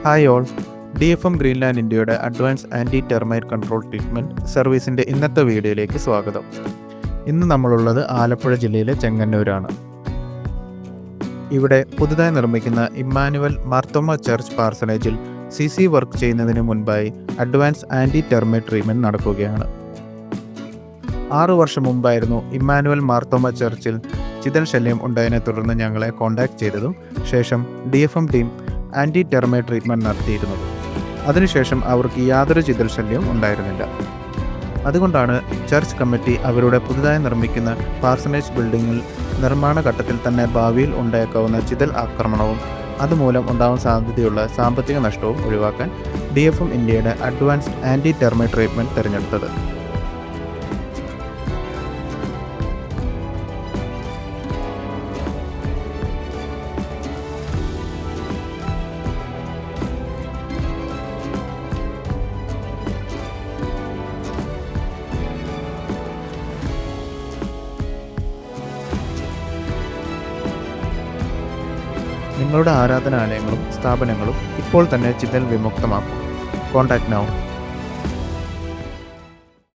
Hi all. DFM Greenland ഇന്ത്യയുടെ advance anti termite control treatment സർവീസിൻ്റെ ഇന്നത്തെ വീഡിയോയിലേക്ക് സ്വാഗതം. ഇന്ന് നമ്മളുള്ളത് ആലപ്പുഴ ജില്ലയിലെ ചെങ്ങന്നൂരാണ്. ഇവിടെ പുതുതായി നിർമ്മിക്കുന്ന ഇമ്മാനുവൽ മാർത്തോമ ചർച്ച് പാർസനേജിൽ CC വർക്ക് ചെയ്യുന്നതിന് മുൻപായി അഡ്വാൻസ് ആൻറ്റി ടെർമൈറ്റ് ട്രീറ്റ്മെൻറ്റ് നടക്കുകയാണ്. 6 വർഷം മുമ്പായിരുന്നു ഇമ്മാനുവൽ മാർത്തോമ ചർച്ചിൽ ചിതൽ ശല്യം ഉണ്ടായതിനെ തുടർന്ന് ഞങ്ങളെ കോൺടാക്ട് ചെയ്തതും ശേഷം DFM team anti termite treatment നടത്തിയിരുന്നത്. അതിനുശേഷം അവർക്ക് യാതൊരു ചിതൽ ശല്യവും ഉണ്ടായിരുന്നില്ല. അതുകൊണ്ടാണ് ചർച്ച് കമ്മിറ്റി അവരുടെ പുതുതായി നിർമ്മിക്കുന്ന പാർസനേജ് ബിൽഡിങ്ങിൽ നിർമ്മാണ ഘട്ടത്തിൽ തന്നെ ഭാവിയിൽ ഉണ്ടായേക്കാവുന്ന ചിതൽ ആക്രമണവും അതുമൂലം ഉണ്ടാവാൻ സാധ്യതയുള്ള സാമ്പത്തിക നഷ്ടവും ഒഴിവാക്കാൻ DFM ഇന്ത്യയുടെ അഡ്വാൻസ്ഡ് ആൻറ്റി ടെർമൈറ്റ് ട്രീറ്റ്മെൻറ്റ് തിരഞ്ഞെടുത്തത്. നിങ്ങളുടെ ആരാധനാലയങ്ങളും സ്ഥാപനങ്ങളും ഇപ്പോൾ തന്നെ ചിതൽ വിമുക്തമാക്കും. Contact now.